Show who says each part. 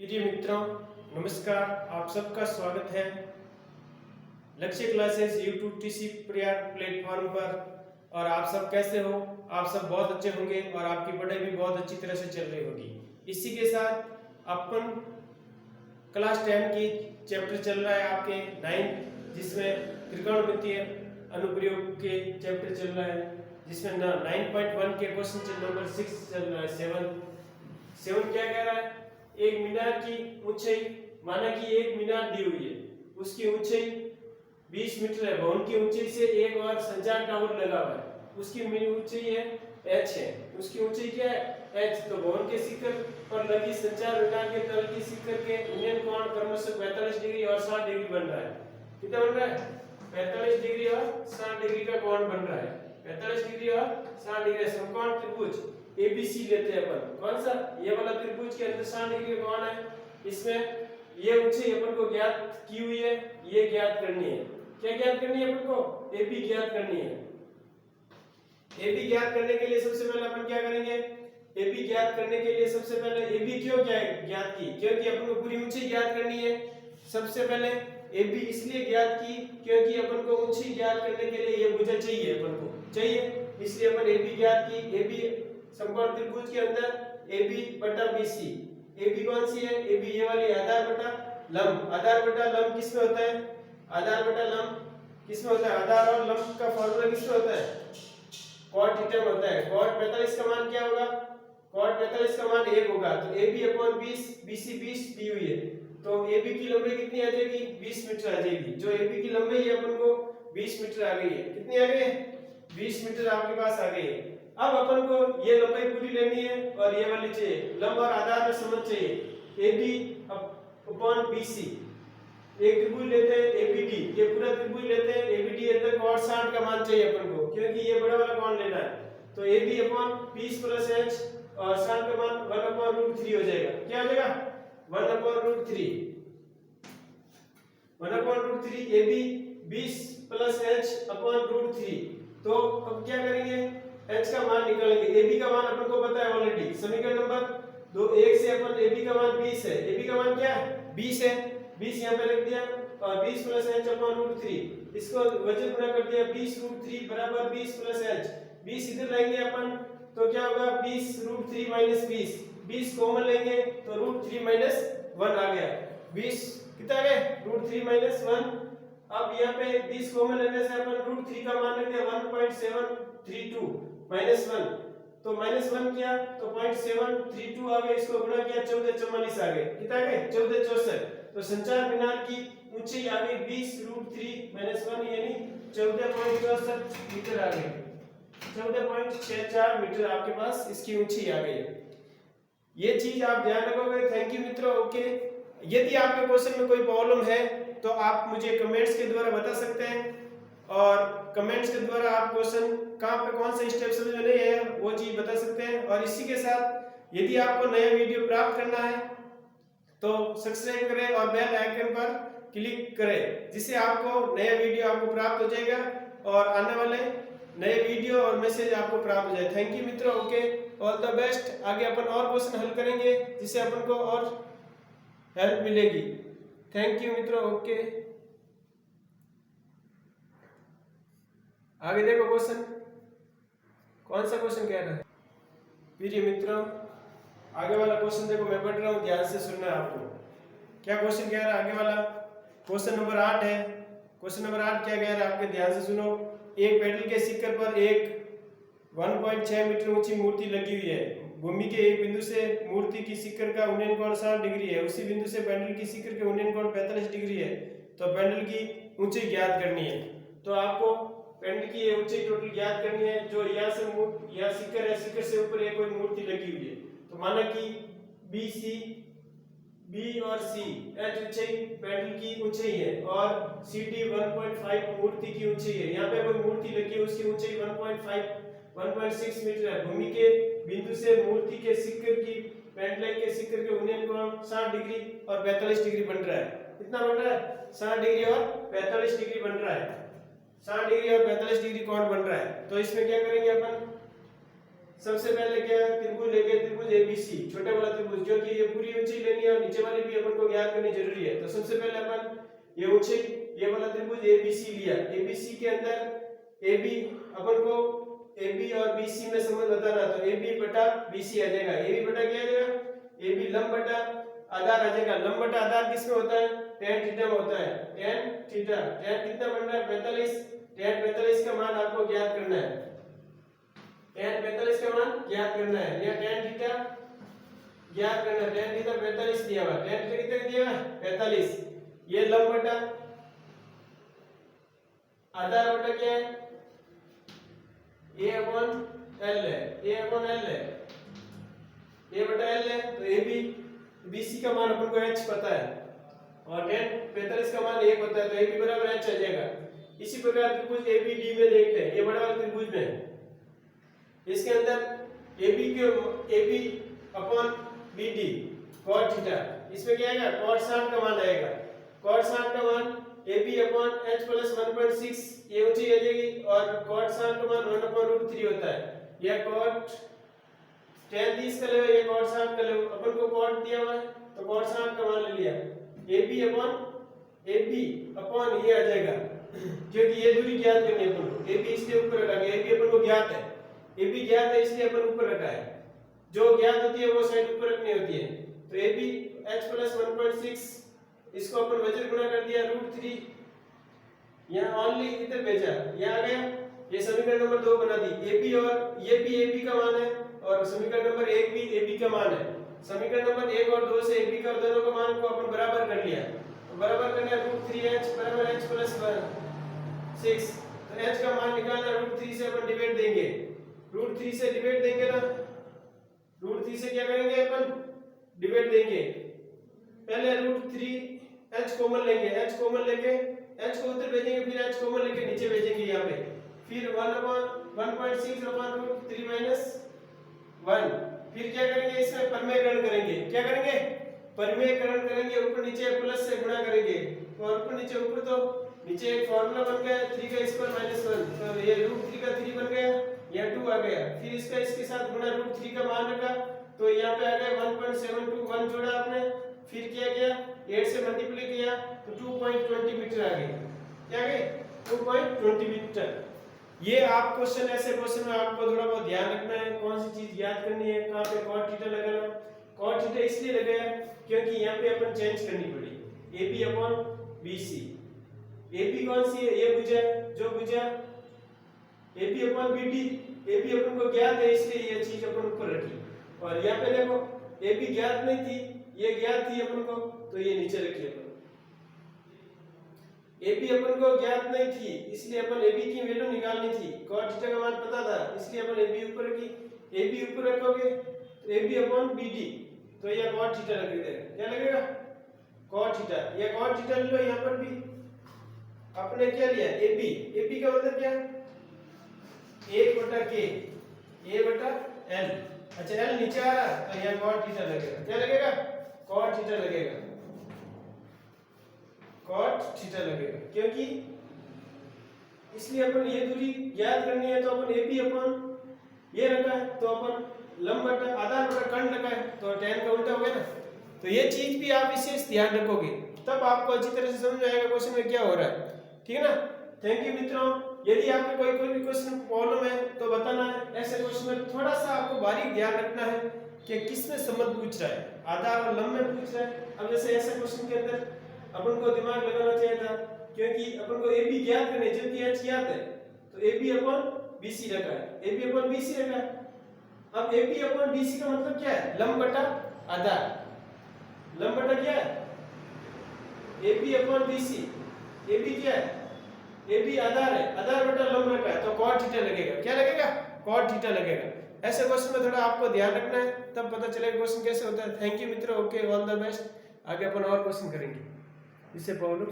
Speaker 1: प्रिय मित्रों, नमस्कार। आप सबका स्वागत है लक्ष्य क्लासेस यूट्यूब टीसी प्लेटफॉर्म पर। और आप सब कैसे हो? आप सब बहुत अच्छे होंगे और आपकी पढ़ाई भी बहुत अच्छी तरह से चल रही होगी। इसी के साथ अपन क्लास 10 की चैप्टर चल रहा है आपके 9, जिसमें त्रिकोणमितीय अनुप्रयोग के चैप्टर चल रहा है, जिसमें 9.1 के क्वेश्चन नंबर 6 चल रहा है। 7 क्या कह रहा है? एक मीनार की ऊंचाई, माना कि एक मीनार दी हुई है, उसकी ऊंचाई 20 मीटर है। भवन की ऊंचाई से एक और संचार टावर लगा हुआ है, उसकी ऊंचाई है h है। उसकी ऊंचाई क्या है? h। तो भवन के शिखर पर लगी संचार मीनार के तल की शिखर के उन्नयन कोण क्रमशः 45 डिग्री और 60 डिग्री बन रहा है। कितना बन रहा है? 45 डिग्री और 60 डिग्री का कोण बन रहा है। 45 डिग्री और 60 डिग्री समकोण त्रिभुज ABC लेते हैं अपन। कौन सा? ये वाला त्रिभुज के अंदर 60 डिग्री का कोण है। इसमें ये ऊंचाई अपन को ज्ञात की हुई है, ये ज्ञात करनी है। क्या ज्ञात करनी है अपन को? AB ज्ञात करनी है। AB ज्ञात करने के लिए सबसे पहले अपन क्या करेंगे? AB ज्ञात करने के लिए सबसे पहले AB क्यों ज्ञात की? क्योंकि अपन को पूरी ऊंचाई ज्ञात करनी है। सबसे पहले AB इसलिए ज्ञात की क्योंकि अपन को ऊंचाई ज्ञात करने के लिए ये भुजा चाहिए, अपन को चाहिए, इसलिए अपन AB ज्ञात की। AB समकोण त्रिभुज के अंदर AB बटा BC। AB कौन सी है? AB ये वाली आधार बटा लंब। आधार बटा लंब किसमें होता है? आधार बटा लंब किसमें होता है? आधार और लंब का फार्मूला किसमें होता है? cot थीटा में होता है। cot 45 का मान क्या होगा? cot 45 का मान 1 होगा। तो AB अपॉन 20, BC 20 दी हुई है, तो AB की लंबाई कितनी आ जाएगी? 20 मीटर आ जाएगी। जो AB की लंबाई है अपन को 20 मीटर आ गई है। कितनी आ गई है? 20 मीटर आपके पास आ गई है। अब अपन को ये लंबाई पूरी लेनी है और ये वाली चाहिए। लंब और आधार में समझ चाहिए। AB upon BC। एक त्रिभुज लेते हैं ABD, ये पूरा त्रिभुज लेते हैं ABD, अंदर cot 60 का मान चाहिए अपन को, क्योंकि ये बड़ा वाला कोण लेना है। तो AB अपॉन 20 प्लस h और 60 का मान 1 अपॉन √3 हो जाएगा। क्या हो जाएगा? 1 upon √3। 1 upon √3 AB 20 plus h upon √3। तो अब क्या करेंगे? h का मान निकालेंगे। AB का मान अपन को पता है ऑलरेडी। समीकरण नंबर 2 1 से अपन AB का मान 20 है। AB का मान क्या है? 20 है। 20 यहाँ पे लिख दिया और 20 प्लस h अपॉन √3, इसको वजन गुणा कर दिया। 20 √3 बराबर 20 प्लस h। 20 इधर लाएंगे अपन तो क्या होगा? 20 √3 माइनस 20। 20 कॉमन लेंगे तो √3 माइनस 1 आ गया। 20 कितना आ गया? √3 माइनस 1। अब यहाँ पे 20 कॉमन लेने से अपन √3 का मान लेंगे 1.732 माइनस 1। तो माइनस 1 किया तो 0.732 आ गए, इसको गुणा किया 1444 आ गए। कितना आ गए? 1464। तो संचार मीनार की ऊंचाई आ गई 20 √3 माइनस 1 यानी 14.64 मीटर आ गई। 14.64 मीटर आपके पास इसकी ऊंचाई आ गई। ये चीज आप ध्यान रखोगे। थैंक यू मित्रों। ओके, यदि आपके क्वेश्चन में कोई प्रॉब्लम है तो आप मुझे कमेंट्स के द्वारा बता सकते हैं, और कमेंट्स के द्वारा आप क्वेश्चन कहाँ पे कौन सा स्टेप समझ में नहीं है वो चीज बता सकते हैं। और इसी के साथ यदि आपको नया वीडियो प्राप्त करना है तो सब्सक्राइब करें और बेल आइकन पर क्लिक करें, जिससे आपको नया वीडियो आपको प्राप्त हो जाएगा और आने वाले नए वीडियो और मैसेज आपको प्राप्त हो जाए। थैंक यू मित्रों। Okay, all the best. आगे अपन और क्वेश्चन हल करेंगे जिससे अपन को और हेल्प मिलेगी। थैंक यू मित्रों। ओके, आगे देखो क्वेश्चन कौन सा क्वेश्चन कह रहा है। प्रिय मित्रों, आगे वाला क्वेश्चन देखो, मैं पढ़ रहा हूँ, ध्यान से सुनना है आपको। क्या क्वेश्चन कह रहा है आगे वाला? क्वेश्चन नंबर 8 है। क्वेश्चन नंबर 8 क्या कह रहा है आपके ध्यान से सुनो। एक पेडल के शिखर पर एक 1.6 मीटर ऊंची मूर्ति लगी हुई है। भूमि के एक बिंदु से मूर्ति की शिखर का उन्नयन कोण 60 डिग्री है। उसी बिंदु से पेडल की शिखर के उन्नयन कोण 45 डिग्री है। तो पेडल की ऊंचाई ज्ञात करनी है। तो आपको पेडल की ये ऊंचाई टोटल ज्ञात करनी है। जो यहाँ से यहाँ शिखर है, शिखर से ऊपर एक कोई मूर्ति लगी हुई है। तो माना कि BC, B और C h ऊंचाई पेडल की ऊंचाई है और CD 1.5 मूर्ति की ऊंचाई है। यहाँ पे कोई मूर्ति लगी है, उसकी ऊंचाई 1.6 मीटर है। भूमि के बिंदु से मूर्ति के शिखर की पेडल के शिखर के उन्नयन कोण 60 डिग्री और 45 डिग्री बन रहा है। कितना बन रहा है? 60 डिग्री और 45 डिग्री बन रहा है। 60 डिग्री और 45 डिग्री कोण बन रहा है। तो इसमें क्या करेंगे अपन? सबसे पहले क्या त्रिभुज लेंगे, त्रिभुज एबीसी, छोटे वाला त्रिभुज, क्योंकि ये पूरी ऊंचाई लेनी है और नीचे वाली भी अपन को ज्ञात करनी जरूरी है। तो सबसे पहले अपन ये ऊंचाई, ये वाला त्रिभुज एबीसी लिया। एबीसी के अंदर एबी अपन को एबी और बीसी में संबंध बताना, तो एबी बटा बीसी आ जाएगा। एबी बटा क्या आ जाएगा, एबी लंब बटा आधार आ जाएगा। लंब बटा आधार किसमें होता है, tan थीटा में होता है। tan थीटा, tan कितना बन रहा है 45, tan 45 का मान आपको ज्ञात करना है। tan 45 का मान ज्ञात करना है, या tan थीटा ज्ञात करना है। tan थीटा 45 दिया हुआ, tan थीटा कितना दिया हुआ है 45। ये लंब बटा आधार बटा क्या है, a/l है, a/l है, a बटा l है। तो ab bc का मान अपन को h पता है और tan 45 का मान 1 होता है, तो ab बराबर h आ जाएगा। इसी प्रकार त्रिभुज abd में देखते हैं, ये बड़ा वाला त्रिभुज में, इसके अंदर ab bd cot थीटा, इसमें क्या आएगा cot 60 का मान आएगा। cot 60 का मान ab/h + 1.6 ये ऊंचाई आ जाएगी, और cot 60 का मान 1/√3 होता है। यह cot tan 30 का ले, ये cot 60 का ले, अपन को cot दिया हुआ है तो cot 60 का मान ले लिया। ab ये आ जाएगा, क्योंकि ये दूरी ज्ञात करनी है अपन को। ab इसलिए ऊपर रखा गया, ab अपन को ज्ञात है, ab ज्ञात है इसलिए अपन ऊपर रखा है। जो ज्ञात होती है वो साइड ऊपर रखनी होती है। तो ab h + 1.6 इसको अपन वज्र गुणा कर दिया √3, यहाँ ओनली इधर भेजा, यहाँ आ गया। ये समीकरण नंबर 2 बना दी। ab और ये भी ab का मान है और समीकरण नंबर 1 भी ab का मान है। समीकरण नंबर 1 और 2 से ab का दोनों का मान को अपन बराबर कर लिया। तो बराबर करना √3h = h + 6, तो h का मान निकालना, √3 से अपन डिवाइड देंगे, √3 से डिवाइड देंगे ना, √3 से क्या करेंगे अपन डिवाइड देंगे। पहले √3 h कॉमन लेंगे, h कॉमन लेके h को उधर भेजेंगे, फिर h कॉमन लेके नीचे भेजेंगे यहाँ पे, फिर 1/1.6 √3 - 1। फिर क्या करेंगे, इसमें परिमेयकरण करेंगे। क्या करेंगे, परिमेयकरण करेंगे, ऊपर नीचे प्लस से गुणा करेंगे, और ऊपर नीचे, ऊपर तो नीचे एक फार्मूला बन गया 3 का स्क्वायर - 1, तो ये √3 का 3 बन गया, यहाँ 2 आ गया। फिर इसका इसके साथ गुणा, √3 का मान रखा, तो यहाँ पे आ गया 1.721 जोड़ा आपने, फिर क्या किया 8 से मल्टीप्लाई किया तो 2.20 मीटर आ गई। क्या आ गई 2.20 मीटर। ये आप क्वेश्चन, ऐसे क्वेश्चन में आपको थोड़ा बहुत ध्यान रखना है, कौन सी चीज याद करनी है, कहां पे cot थीटा लगाना। cot थीटा इसलिए लगाया क्योंकि यहाँ पे अपन चेंज करनी पड़ी, ab/bc। ab कौन सी है, ये भुजा है, जो भुजा ab/bd, ab अपन को ज्ञात है इसलिए ये चीज अपन ऊपर रखी, और यहाँ पे देखो ab ज्ञात नहीं थी, ये ज्ञात थी अपन को, तो ये नीचे रखी अपन। ab अपन को ज्ञात नहीं थी इसलिए अपन ab की वैल्यू निकालनी थी, cot थीटा का मान पता था इसलिए अपन ab ऊपर रखी। ab ऊपर रखोगे तो ab/bd, तो ये cot थीटा लगेगा। क्या लगेगा cot थीटा। ये cot थीटा ले लो, यहाँ पर भी आपने क्या लिया ab का मतलब क्या 1/k, a/l। अच्छा l नीचे आ रहा तो यहाँ cot थीटा लगेगा। क्या लगेगा cot थीटा लगेगा, cot थीटा लगेगा, क्योंकि इसलिए अपन ये दूरी ज्ञात करनी है, तो अपन ab अपन ये रखा है, तो अपन लंब बटा आधार बटा कर्ण रखा है, तो tan का उल्टा हो गया ना। तो ये चीज भी आप विशेष ध्यान रखोगे, तब आपको अच्छी तरह से समझ आएगा क्वेश्चन में क्या हो रहा है। ठीक है ना। थैंक यू मित्रों। यदि आपको कोई भी क्वेश्चन प्रॉब्लम है तो बताना है। ऐसे क्वेश्चन में थोड़ा सा आपको बारीक ध्यान रखना है कि किस में संबंध पूछ रहा है, आधार और लंब में पूछ रहा है। अब जैसे ऐसे क्वेश्चन के अंदर अपन को दिमाग लगाना चाहिए था, क्योंकि अपन को ab ज्ञात करना है, जबकि h ज्ञात है, तो ab/bc रखा है, ab/bc रखा है। अब ab/bc का मतलब क्या है, लंब बटा आधार। लंब बटा क्या है ab/bc, ab क्या है ab आधार है, आधार बटा लंब रखा है, तो cot थीटा लगेगा। क्या लगेगा cot थीटा लगेगा। ऐसे क्वेश्चन में थोड़ा आपको ध्यान रखना है, तब पता चलेगा क्वेश्चन कैसे होता है। थैंक यू मित्रों, ओके, ऑल द बेस्ट। आगे अपन और क्वेश्चन करेंगे इससे प्रॉब्लम